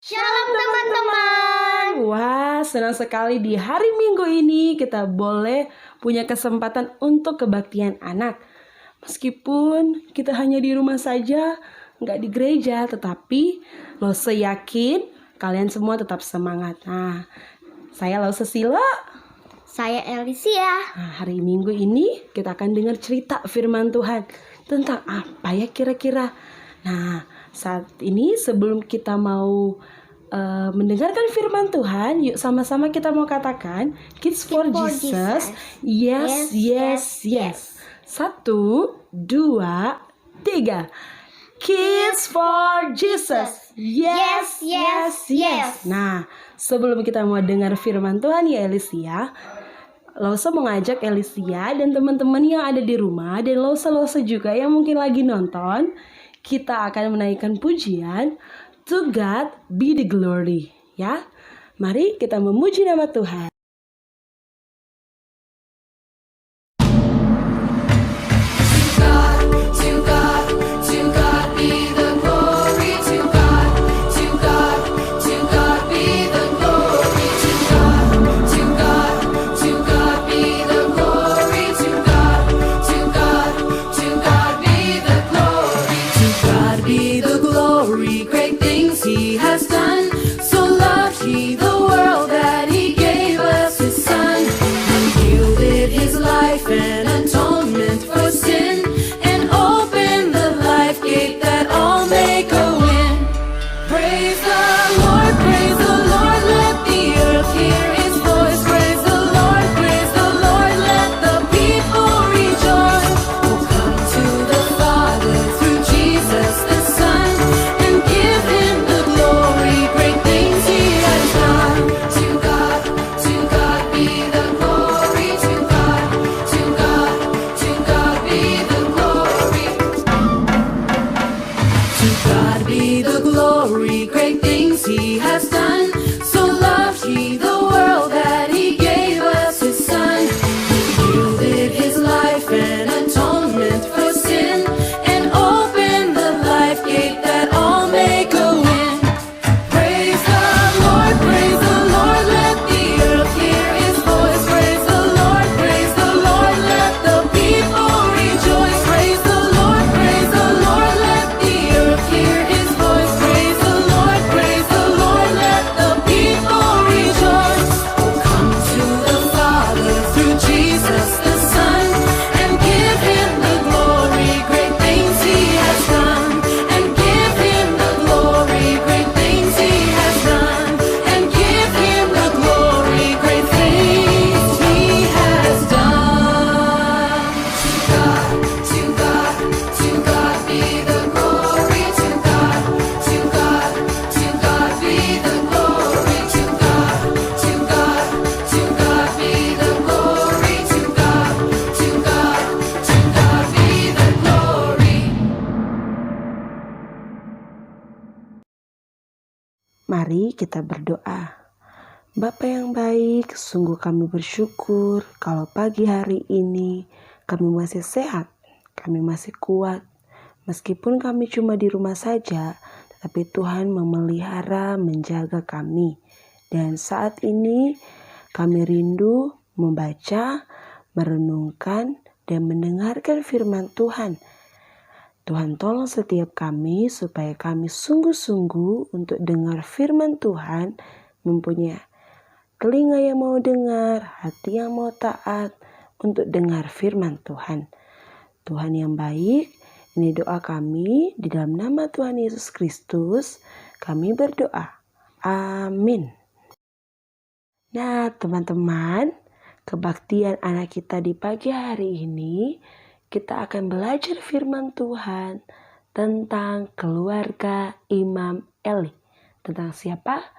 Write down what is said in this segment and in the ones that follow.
Shalom teman-teman. Wah, senang sekali di hari Minggu ini kita boleh punya kesempatan untuk kebaktian anak. Meskipun kita hanya di rumah saja, nggak di gereja, tetapi Lose yakin kalian semua tetap semangat. Nah, saya Lose Sila. Saya Elisia. Nah, hari Minggu ini kita akan dengar cerita firman Tuhan. Tentang apa ya kira-kira? Nah, saat ini sebelum kita mau mendengarkan firman Tuhan, yuk sama-sama kita mau katakan Kids for Jesus. Yes. 1, 2, 3. Kids for Jesus. Yes. Nah, sebelum kita mau dengar firman Tuhan ya Elisia, Lose mau ngajak Elisia dan teman-teman yang ada di rumah dan Lose juga yang mungkin lagi nonton, kita akan menaikkan pujian To God be the glory, ya. Mari kita memuji nama Tuhan. He has done, so loved he the world that he gave us his son, and yielded his life an atonement for sin, and opened the life gate that all may go in. Praise the Lord, let the earth hear his voice. Praise the Lord, let the people rejoice. Oh, come to the Father through Jesus the Son, and give him the glory, great things he has done. To God be the glory. To God be the glory. To God be the glory, great things he has done. So loved he the world that he gave us his son. He yielded his life an atonement for sin, and opened the life gate that all may go in. Praise the Lord, let the earth hear his voice. Praise the Lord, let the people rejoice. Praise the Lord, let the earth hear his voice. Praise the Lord, let the people rejoice. Oh, come to the Father through Jesus the Son, and give him the glory, great things he has done. And give him the glory, great things he has done. And give him the glory, great things he has done. To God be the glory. To God be the glory. To God be the glory. To God be the glory. Mari kita berdoa. Bapa yang baik, sungguh kami bersyukur kalau pagi hari ini kami masih sehat, kami masih kuat. Meskipun kami cuma di rumah saja, tetapi Tuhan memelihara, menjaga kami. Dan saat ini kami rindu membaca, merenungkan, dan mendengarkan firman Tuhan. Tuhan tolong setiap kami supaya kami sungguh-sungguh untuk dengar firman Tuhan, mempunyai telinga yang mau dengar, hati yang mau taat untuk dengar firman Tuhan. Tuhan yang baik, ini doa kami di dalam nama Tuhan Yesus Kristus, kami berdoa. Amin. Nah, teman-teman, kebaktian anak kita di pagi hari ini, kita akan belajar firman Tuhan tentang keluarga Imam Eli. Tentang siapa?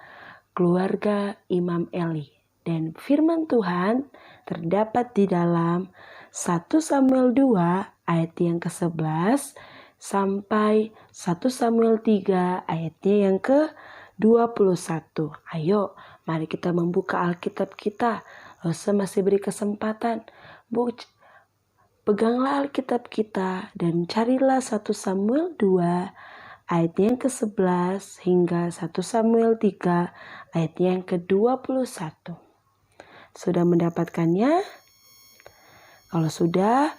Keluarga Imam Eli. Dan firman Tuhan terdapat di dalam 1 Samuel 2 ayat yang ke-11 sampai 1 Samuel 3 ayatnya yang ke-21. Ayo, mari kita membuka Alkitab kita. Lose masih beri kesempatan. Peganglah Alkitab kita dan carilah 1 Samuel 2 ayatnya yang ke-11 hingga 1 Samuel 3 ayatnya yang ke-21. Sudah mendapatkannya? Kalau sudah,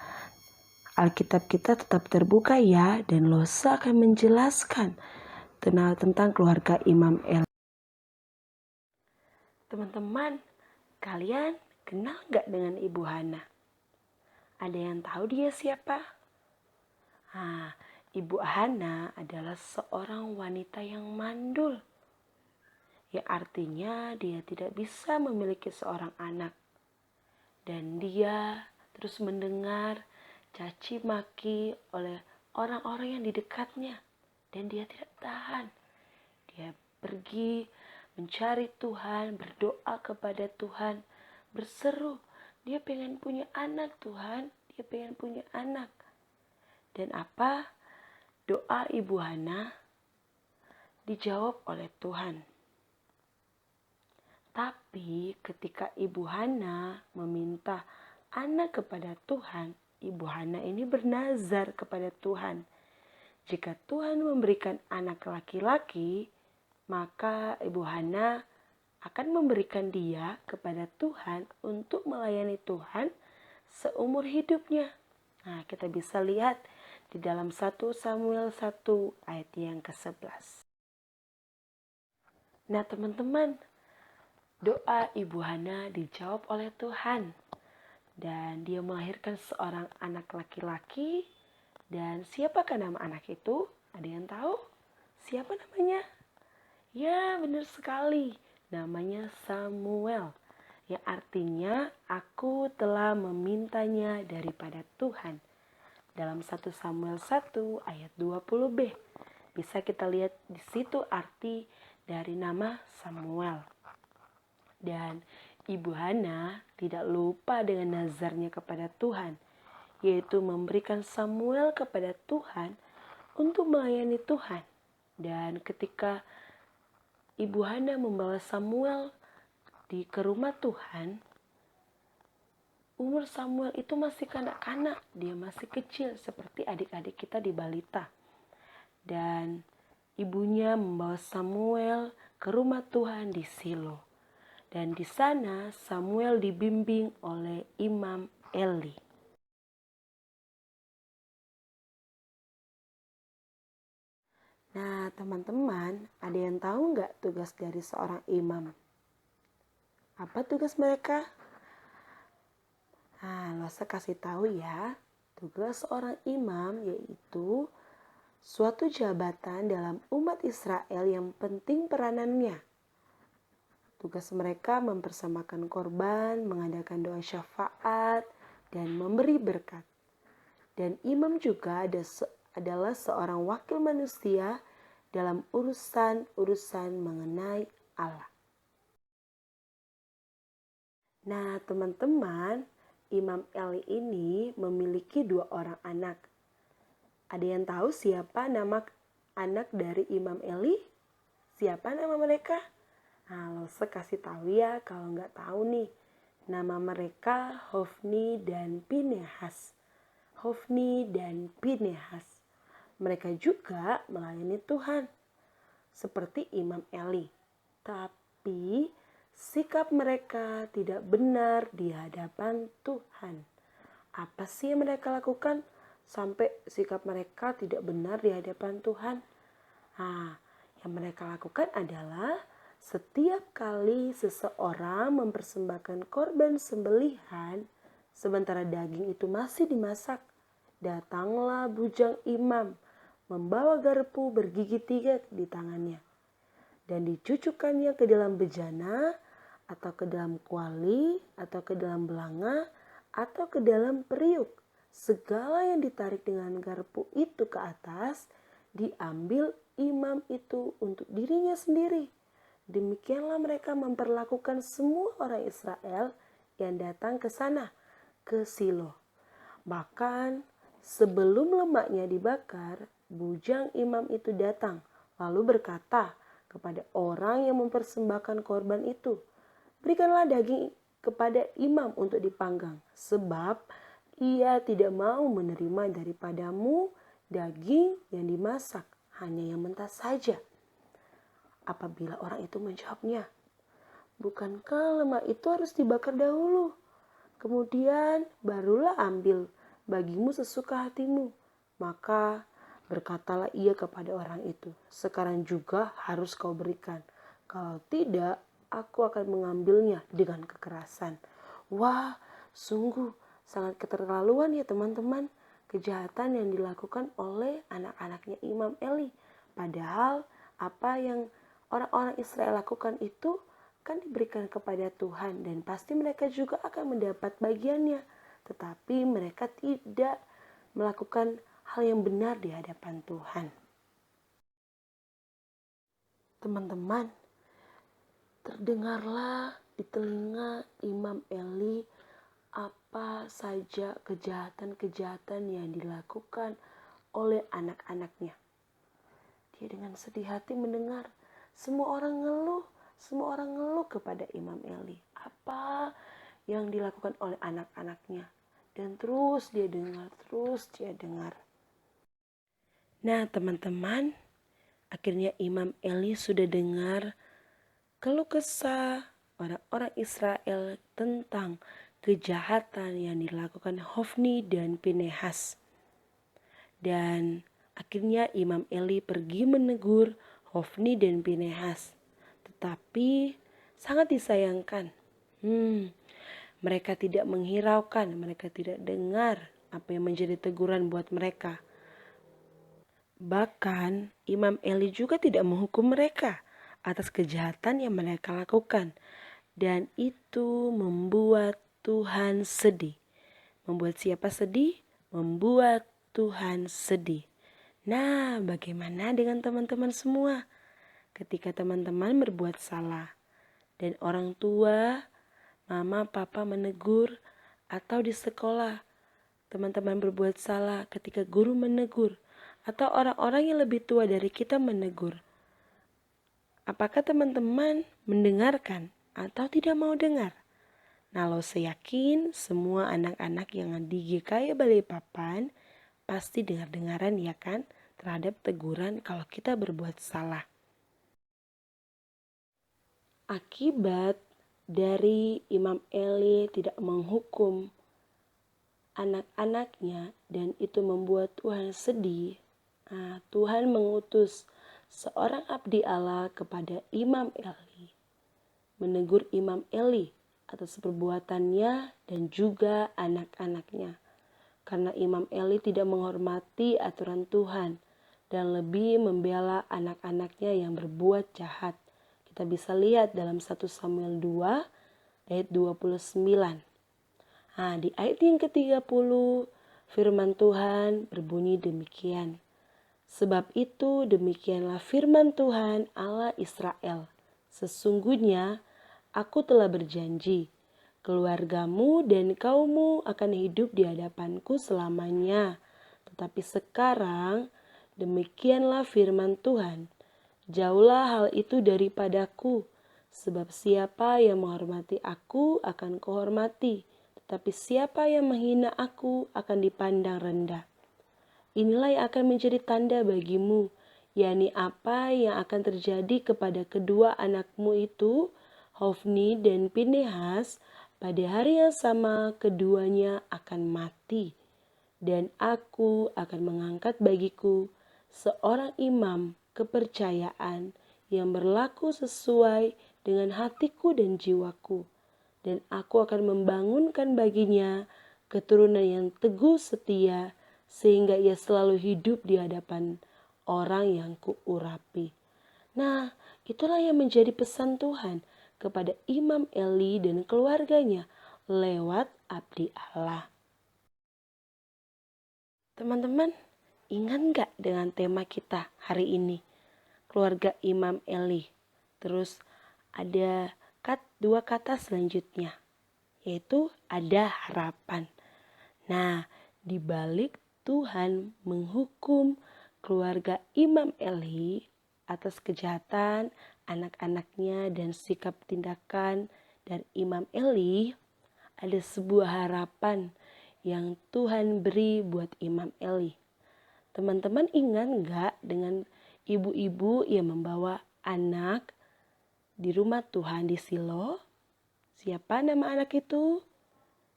Alkitab kita tetap terbuka ya, dan Losa akan menjelaskan tentang keluarga Imam Eli. Teman-teman, kalian kenal gak dengan Ibu Hana? Ada yang tahu dia siapa? Ibu Hana adalah seorang wanita yang mandul. Yang artinya dia tidak bisa memiliki seorang anak. Dan dia terus mendengar caci maki oleh orang-orang yang di dekatnya. Dan dia tidak tahan. Dia pergi mencari Tuhan, berdoa kepada Tuhan, berseru. Dia pengen punya anak Tuhan, dia pengen punya anak. Dan apa? Doa Ibu Hana dijawab oleh Tuhan. Tapi ketika Ibu Hana meminta anak kepada Tuhan, Ibu Hana ini bernazar kepada Tuhan. Jika Tuhan memberikan anak laki-laki, maka Ibu Hana akan memberikan dia kepada Tuhan untuk melayani Tuhan seumur hidupnya. Nah, kita bisa lihat di dalam 1 Samuel 1 ayat yang ke-11. Nah, teman-teman, doa Ibu Hana dijawab oleh Tuhan. Dan dia melahirkan seorang anak laki-laki. Dan siapakah nama anak itu? Ada yang tahu? Siapa namanya? Ya, benar sekali. Namanya Samuel. Yang artinya aku telah memintanya daripada Tuhan. Dalam 1 Samuel 1 ayat 20b. Bisa kita lihat di situ arti dari nama Samuel. Dan Ibu Hana tidak lupa dengan nazarnya kepada Tuhan, yaitu memberikan Samuel kepada Tuhan untuk melayani Tuhan. Dan ketika Ibu Hana membawa Samuel ke rumah Tuhan, umur Samuel itu masih kanak-kanak, dia masih kecil seperti adik-adik kita di balita. Dan ibunya membawa Samuel ke rumah Tuhan di Silo. Dan di sana Samuel dibimbing oleh Imam Eli. Nah, teman-teman, ada yang tahu nggak tugas dari seorang imam? Apa tugas mereka? Nah, Losa kasih tahu ya, tugas seorang imam yaitu suatu jabatan dalam umat Israel yang penting peranannya. Tugas mereka mempersembahkan korban, mengadakan doa syafaat, dan memberi berkat. Dan imam juga adalah seorang wakil manusia dalam urusan-urusan mengenai Allah. Nah, teman-teman, Imam Eli ini memiliki 2 orang anak. Ada yang tahu siapa nama anak dari Imam Eli? Siapa nama mereka? Nah, Losa kasih tahu ya kalau nggak tahu nih. Nama mereka Hofni dan Pinehas. Hofni dan Pinehas. Mereka juga melayani Tuhan seperti Imam Eli. Tapi sikap mereka tidak benar di hadapan Tuhan. Apa sih yang mereka lakukan sampai sikap mereka tidak benar di hadapan Tuhan? Nah, yang mereka lakukan adalah setiap kali seseorang mempersembahkan korban sembelihan, sementara daging itu masih dimasak, datanglah bujang imam, membawa garpu bergigi 3 di tangannya, dan dicucukkannya ke dalam bejana, atau ke dalam kuali, atau ke dalam belanga, atau ke dalam periuk. Segala yang ditarik dengan garpu itu ke atas, diambil imam itu untuk dirinya sendiri. Demikianlah mereka memperlakukan semua orang Israel yang datang ke sana, ke Silo. Bahkan sebelum lemaknya dibakar, bujang imam itu datang, lalu berkata kepada orang yang mempersembahkan korban itu, "Berikanlah daging kepada imam untuk dipanggang, sebab ia tidak mau menerima daripadamu daging yang dimasak." hanya yang mentah saja. Apabila orang itu menjawabnya, bukankah lemak itu harus dibakar dahulu? Kemudian barulah ambil bagimu sesuka hatimu. Maka berkatalah ia kepada orang itu, sekarang juga harus kau berikan. Kalau tidak, aku akan mengambilnya dengan kekerasan. Wah, sungguh sangat keterlaluan ya teman-teman. Kejahatan yang dilakukan oleh anak-anaknya Imam Eli. Padahal apa yang orang-orang Israel lakukan itu kan diberikan kepada Tuhan dan pasti mereka juga akan mendapat bagiannya. Tetapi mereka tidak melakukan hal yang benar di hadapan Tuhan. Teman-teman, terdengarlah di telinga Imam Eli apa saja kejahatan-kejahatan yang dilakukan oleh anak-anaknya. Dia dengan sedih hati mendengar semua orang ngeluh kepada Imam Eli. Apa yang dilakukan oleh anak-anaknya. Dan terus dia dengar. Nah teman-teman, akhirnya Imam Eli sudah dengar keluh kesah orang-orang Israel tentang kejahatan yang dilakukan Hofni dan Pinehas. Dan akhirnya Imam Eli pergi menegur Hofni dan Pinehas. Tetapi sangat disayangkan. Mereka tidak menghiraukan, mereka tidak dengar apa yang menjadi teguran buat mereka. Bahkan Imam Eli juga tidak menghukum mereka atas kejahatan yang mereka lakukan. Dan itu membuat Tuhan sedih. Membuat siapa sedih? Membuat Tuhan sedih. Nah, bagaimana dengan teman-teman semua? Ketika teman-teman berbuat salah dan orang tua, mama, papa menegur, atau di sekolah teman-teman berbuat salah ketika guru menegur, atau orang-orang yang lebih tua dari kita menegur. Apakah teman-teman mendengarkan atau tidak mau dengar? Nah, lo seyakin semua anak-anak yang di GKI Balikpapan pasti dengar-dengaran ya kan terhadap teguran kalau kita berbuat salah. Akibat dari Imam Eli tidak menghukum anak-anaknya dan itu membuat Tuhan sedih. Nah, Tuhan mengutus seorang abdi Allah kepada Imam Eli, menegur Imam Eli atas perbuatannya dan juga anak-anaknya. Karena Imam Eli tidak menghormati aturan Tuhan dan lebih membela anak-anaknya yang berbuat jahat. Kita bisa lihat dalam 1 Samuel 2 ayat 29. Nah, di ayat yang ke-30 firman Tuhan berbunyi demikian. Sebab itu demikianlah firman Tuhan Allah Israel. Sesungguhnya aku telah berjanji, keluargamu dan kaummu akan hidup di hadapanku selamanya. Tetapi sekarang demikianlah firman Tuhan, jauhlah hal itu daripadaku, sebab siapa yang menghormati aku akan kuhormati, tetapi siapa yang menghina aku akan dipandang rendah. Inilah yang akan menjadi tanda bagimu, yakni apa yang akan terjadi kepada kedua anakmu itu, Hofni dan Pinehas. Pada hari yang sama keduanya akan mati, dan aku akan mengangkat bagiku seorang imam kepercayaan yang berlaku sesuai dengan hatiku dan jiwaku, dan aku akan membangunkan baginya keturunan yang teguh setia, sehingga ia selalu hidup di hadapan orang yang kuurapi. Nah, itulah yang menjadi pesan Tuhan kepada Imam Eli dan keluarganya lewat abdi Allah. Teman-teman, ingat gak dengan tema kita hari ini? Keluarga Imam Eli. Terus ada dua kata selanjutnya, yaitu ada harapan. Nah, di balik Tuhan menghukum keluarga Imam Eli atas kejahatan anak-anaknya dan sikap tindakan dari Imam Eli, ada sebuah harapan yang Tuhan beri buat Imam Eli. Teman-teman ingat gak dengan ibu-ibu yang membawa anak di rumah Tuhan di Silo. Siapa nama anak itu?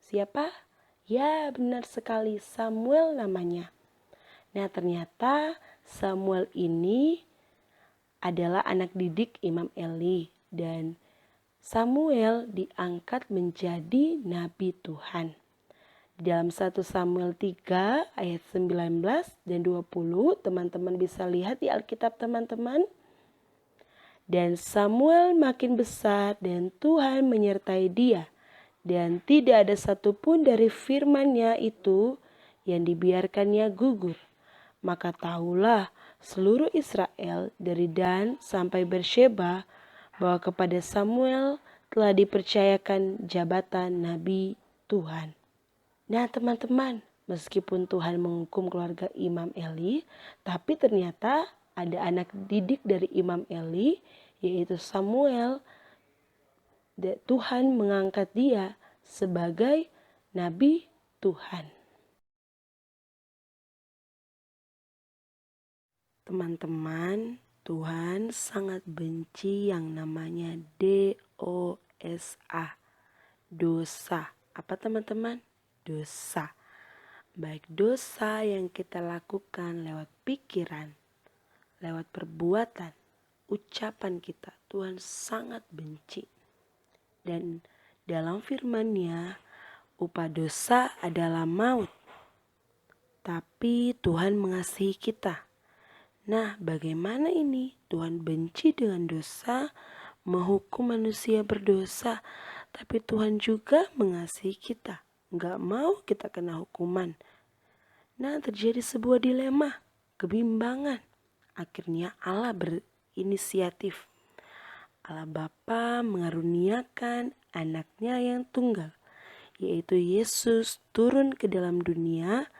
Siapa? Ya, benar sekali, Samuel namanya. Nah, ternyata Samuel ini adalah anak didik Imam Eli dan Samuel diangkat menjadi nabi Tuhan. Dalam 1 Samuel 3 ayat 19 dan 20, teman-teman bisa lihat di Alkitab teman-teman. Dan Samuel makin besar dan Tuhan menyertai dia. Dan tidak ada satupun dari firman-Nya itu yang dibiarkannya gugur. Maka tahulah seluruh Israel dari Dan sampai Bersheba bahwa kepada Samuel telah dipercayakan jabatan Nabi Tuhan. Nah teman-teman, meskipun Tuhan menghukum keluarga Imam Eli, tapi ternyata ada anak didik dari Imam Eli, yaitu Samuel. Tuhan mengangkat dia sebagai nabi Tuhan. Teman-teman, Tuhan sangat benci yang namanya dosa. Dosa. Apa teman-teman? Dosa. Baik dosa yang kita lakukan lewat pikiran, lewat perbuatan, ucapan kita, Tuhan sangat benci. Dan dalam firman-Nya, upah dosa adalah maut. Tapi Tuhan mengasihi kita. Nah, bagaimana ini? Tuhan benci dengan dosa, menghukum manusia berdosa, tapi Tuhan juga mengasihi kita. Gak mau kita kena hukuman. Nah, terjadi sebuah dilema, kebimbangan. Akhirnya Allah berinisiatif. Allah Bapa mengaruniakan anaknya yang tunggal, yaitu Yesus turun ke dalam dunia,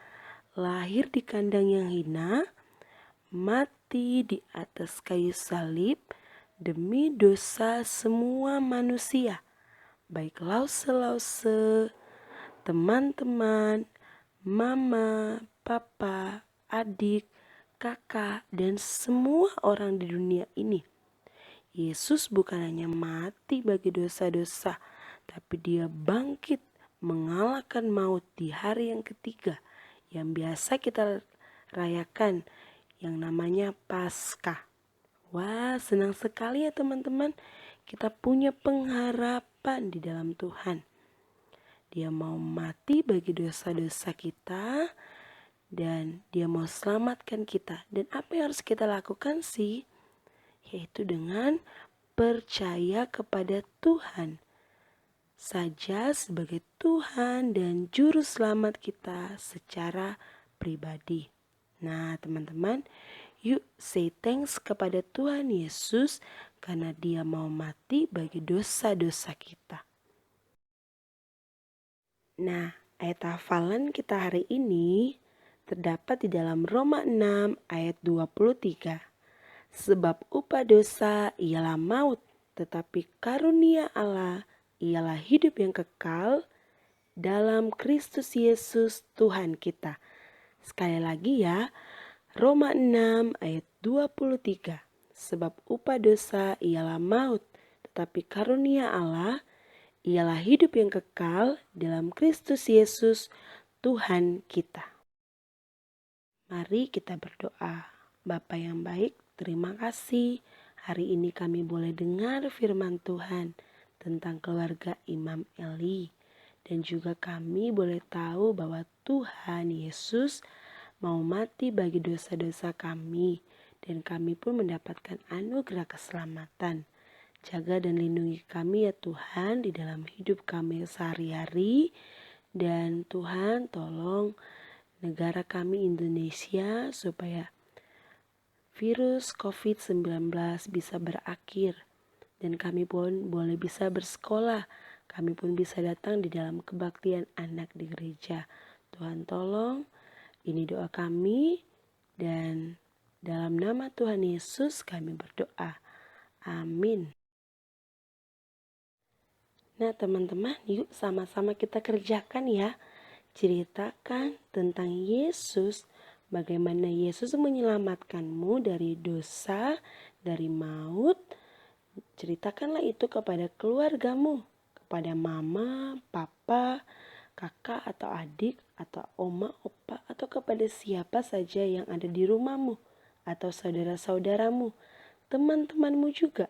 lahir di kandang yang hina, mati di atas kayu salib demi dosa semua manusia, baik lause, teman-teman, mama, papa, adik, kakak, dan semua orang di dunia ini. Yesus bukan hanya mati bagi dosa-dosa, tapi dia bangkit mengalahkan maut di hari yang ketiga, yang biasa kita rayakan, yang namanya Paskah. Wah, senang sekali ya teman-teman, kita punya pengharapan di dalam Tuhan. Dia mau mati bagi dosa-dosa kita, dan dia mau selamatkan kita. Dan apa yang harus kita lakukan sih? Yaitu dengan percaya kepada Tuhan saja sebagai Tuhan dan Juru Selamat kita secara pribadi. Nah teman-teman, yuk say thanks kepada Tuhan Yesus karena dia mau mati bagi dosa-dosa kita. Nah, ayat hafalan kita hari ini terdapat di dalam Roma 6 ayat 23. Sebab upah dosa ialah maut, tetapi karunia Allah ialah hidup yang kekal dalam Kristus Yesus Tuhan kita. Sekali lagi ya, Roma 6 ayat 23. Sebab upah dosa ialah maut, tetapi karunia Allah ialah hidup yang kekal dalam Kristus Yesus Tuhan kita. Mari kita berdoa. Bapa yang baik, terima kasih hari ini kami boleh dengar firman Tuhan tentang keluarga Imam Eli. Dan juga kami boleh tahu bahwa Tuhan Yesus mau mati bagi dosa-dosa kami. Dan kami pun mendapatkan anugerah keselamatan. Jaga dan lindungi kami ya Tuhan di dalam hidup kami sehari-hari. Dan Tuhan tolong negara kami Indonesia supaya virus COVID-19 bisa berakhir. Dan kami pun boleh bisa bersekolah. Kami pun bisa datang di dalam kebaktian anak di gereja. Tuhan tolong, ini doa kami. Dan dalam nama Tuhan Yesus kami berdoa. Amin. Nah teman-teman, yuk sama-sama kita kerjakan ya. Ceritakan tentang Yesus bagaimana Yesus menyelamatkanmu dari dosa, dari maut. Ceritakanlah itu kepada keluargamu, kepada mama, papa, kakak atau adik, atau oma, opa, atau kepada siapa saja yang ada di rumahmu, atau saudara-saudaramu, teman-temanmu juga,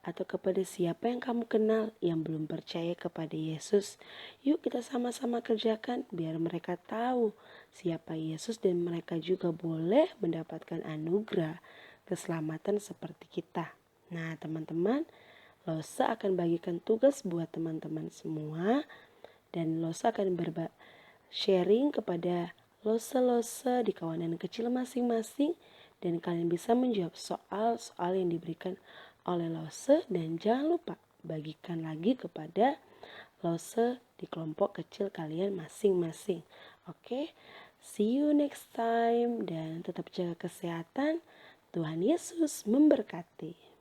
atau kepada siapa yang kamu kenal yang belum percaya kepada Yesus. Yuk kita sama-sama kerjakan biar mereka tahu siapa Yesus dan mereka juga boleh mendapatkan anugerah keselamatan seperti kita. Nah teman-teman, Losa akan bagikan tugas buat teman-teman semua dan Losa akan sharing kepada Losa-Losa di kawanan kecil masing-masing dan kalian bisa menjawab soal-soal yang diberikan oleh Losa dan jangan lupa bagikan lagi kepada Losa di kelompok kecil kalian masing-masing. Oke, see you next time dan tetap jaga kesehatan. Tuhan Yesus memberkati.